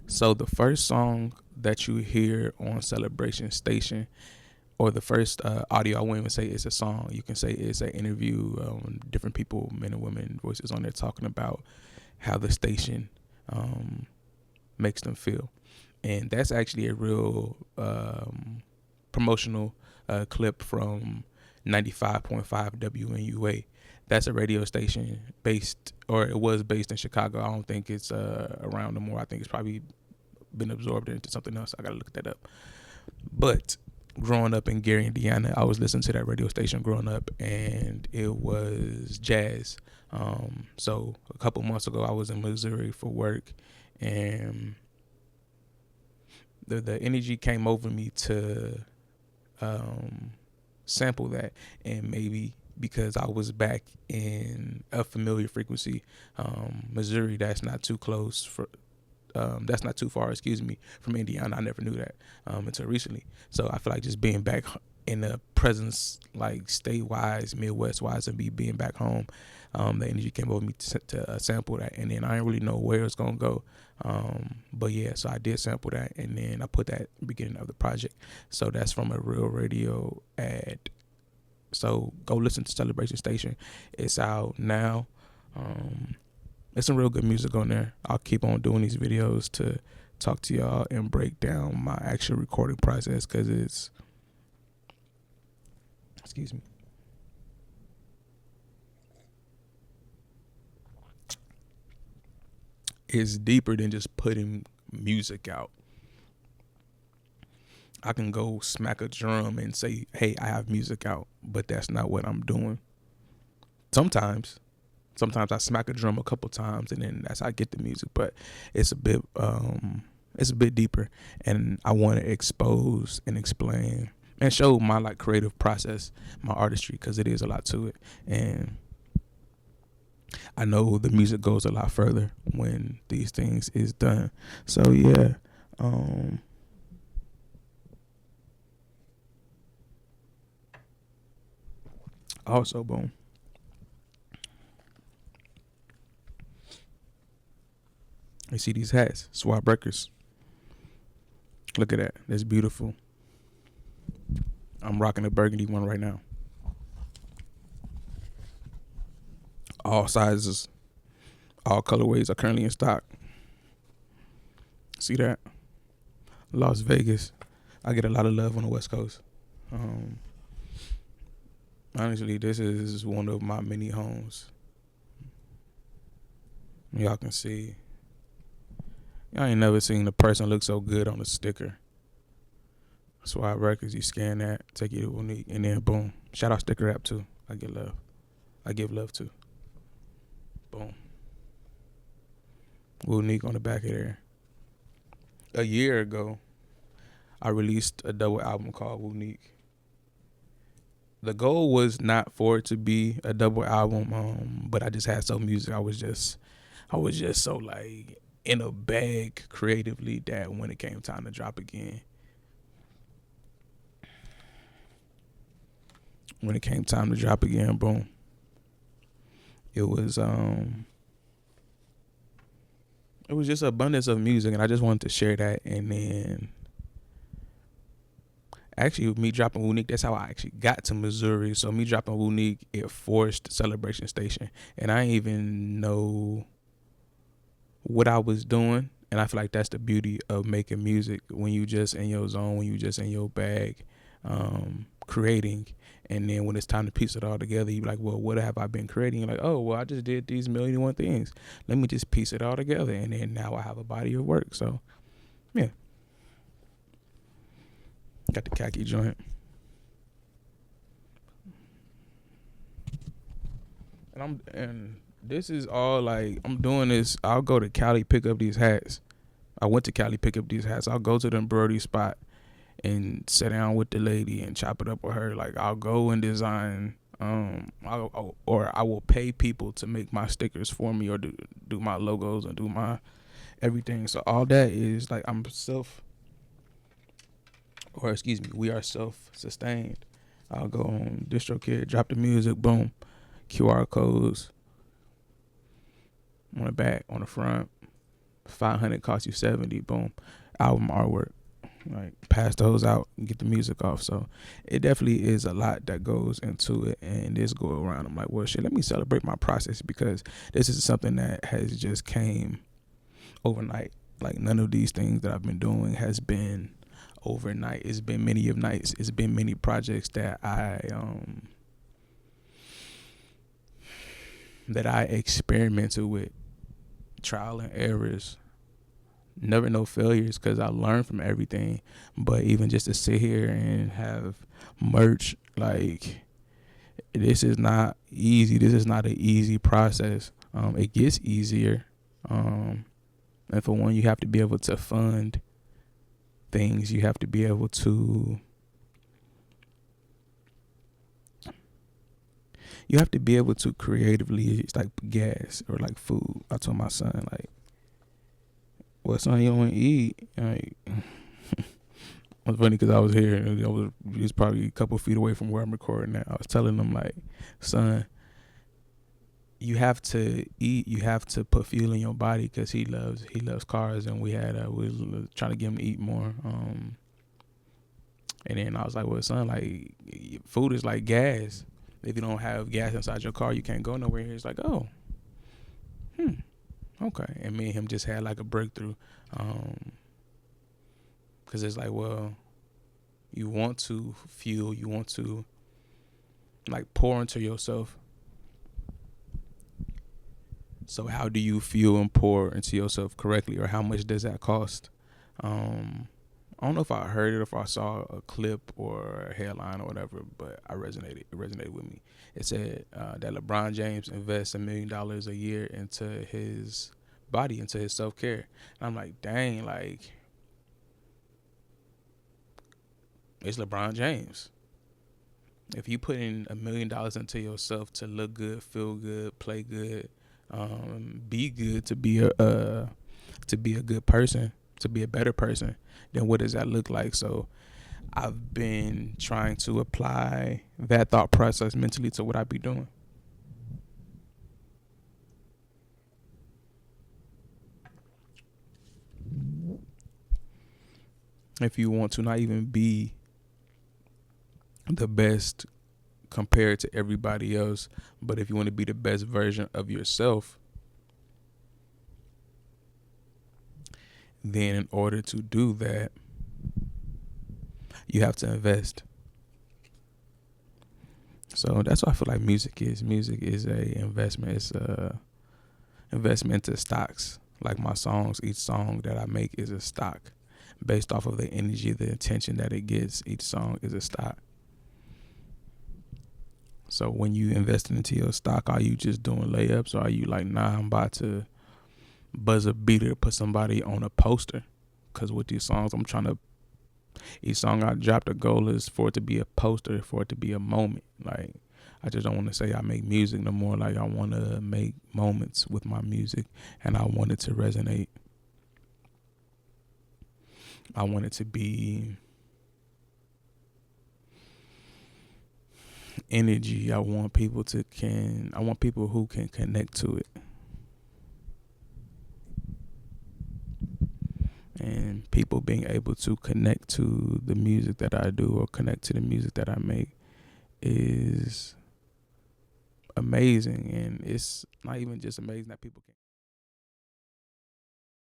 So the first song that you hear on Celebration Station, or the first audio, I won't even say it's a song. You can say it's an interview. Different people, men and women, voices on there talking about how the station makes them feel, and that's actually a real promotional clip from 95.5 WNUA. That's a radio station based, or it was based in Chicago. I don't think it's around no more. I think it's probably been absorbed into something else. I gotta look that up. But growing up in Gary, Indiana, I was listening to that radio station growing up, and it was jazz. So a couple months ago, I was in Missouri for work, and the energy came over me to sample that, and maybe because I was back in a familiar frequency, Missouri, that's not too close for that's not too far, excuse me, from Indiana. I never knew that until recently. So I feel like just being back in the presence, like state-wise, Midwest-wise, and being back home, the energy came over me to sample that. And then I didn't really know where it's going to go. But yeah, so I did sample that, and then I put that at the beginning of the project. So that's from a Real Radio ad. So go listen to Celebration Station. It's out now. There's some real good music on there. I'll keep on doing these videos to talk to y'all and break down my actual recording process, because excuse me, it's deeper than just putting music out. I can go smack a drum and say, hey, I have music out, but that's not what I'm doing. Sometimes I smack a drum a couple times, and then that's how I get the music. But it's a bit deeper, and I want to expose and explain and show my like creative process, my artistry, because it is a lot to it. And I know the music goes a lot further when these things is done. So yeah. Also, boom. You see these hats, Swab Records. Look at that. That's beautiful. I'm rocking a burgundy one right now. All sizes, all colorways are currently in stock. See that? Las Vegas. I get a lot of love on the West Coast. Um, Honestly, this is one of my many homes. Y'all can see. Y'all ain't never seen a person look so good on a sticker. Swab Records, you scan that, take it to Unique, and then boom. Shout out Sticker App too. I get love. I give love to. Boom. Unique on the back of there. A year ago, I released a double album called Unique. The goal was not for it to be a double album, but I just had some music. I was just so like in a bag creatively that when it came time to drop again, boom, it was just abundance of music, and I just wanted to share that. And then actually, with me dropping Unique, that's how I actually got to Missouri. So me dropping Unique, it forced Celebration Station, and I didn't even know what I was doing. And I feel like that's the beauty of making music, when you just in your zone, when you just in your bag, creating. And then when it's time to piece it all together, you're like, well, what have I been creating? You're like, oh, well, I just did these 1,000,001 things. Let me just piece it all together. And then now I have a body of work. So, yeah. Got the khaki joint. And this is all like, I'm doing this. I'll go to Cali, pick up these hats. I went to Cali, pick up these hats. I'll go to the embroidery spot and sit down with the lady and chop it up with her. Like, I'll go and design. Or I will pay people to make my stickers for me, or do my logos and do my everything. So all that is like, we are self-sustained. I'll go on DistroKid, drop the music, boom, QR codes on the back, on the front. 500 cost you 70. Boom, album artwork. Like pass those out and get the music off. So it definitely is a lot that goes into it. And this go around, I'm like, well, shit, let me celebrate my process, because this is something that has just came overnight. Like none of these things that I've been doing has been overnight. It's been many of nights. It's been many projects that I experimented with, trial and errors, never no failures, because I learned from everything. But even just to sit here and have merch, like, this is not easy. This is not an easy process. It gets easier. And for one, you have to be able to fund things. You have to be able to creatively, it's like gas or like food. I told my son, like, well, son, you don't want to eat. Like, it's funny because I was here and he was probably a couple feet away from where I'm recording at. I was telling him, like, son, you have to eat. You have to put fuel in your body, because he loves cars, and we was trying to get him to eat more. And then I was like, well, son, like, food is like gas. If you don't have gas inside your car, you can't go nowhere. He's like, oh, okay. And me and him just had like a breakthrough. Because it's like, well, you want to fuel, you want to like pour into yourself. So how do you fuel and pour into yourself correctly, or how much does that cost? I don't know if I heard it or if I saw a clip or a headline or whatever, but it resonated with me. It said that LeBron James invests $1 million a year into his body, into his self-care. And I'm like, dang, like, it's LeBron James. If you put in $1 million into yourself to look good, feel good, play good, be good, to be a good person, to be a better person, then what does that look like? So I've been trying to apply that thought process mentally to what I be doing. If you want to not even be the best compared to everybody else, but if you want to be the best version of yourself, then in order to do that, you have to invest. So that's what I feel like music is. Music is a investment. It's a investment into stocks. Like my songs, each song that I make is a stock. Based off of the energy, the attention that it gets, each song is a stock. So when you investing into your stock, are you just doing layups, or are you like, nah, I'm about to buzz a beater to put somebody on a poster? Because with these songs, each song I drop, the goal is for it to be a poster, for it to be a moment. Like, I just don't want to say I make music no more. Like, I want to make moments with my music, and I want it to resonate. I want it to be energy. I want people who can connect to it. And people being able to connect to the music that I do, or connect to the music that I make, is amazing. And it's not even just amazing that people can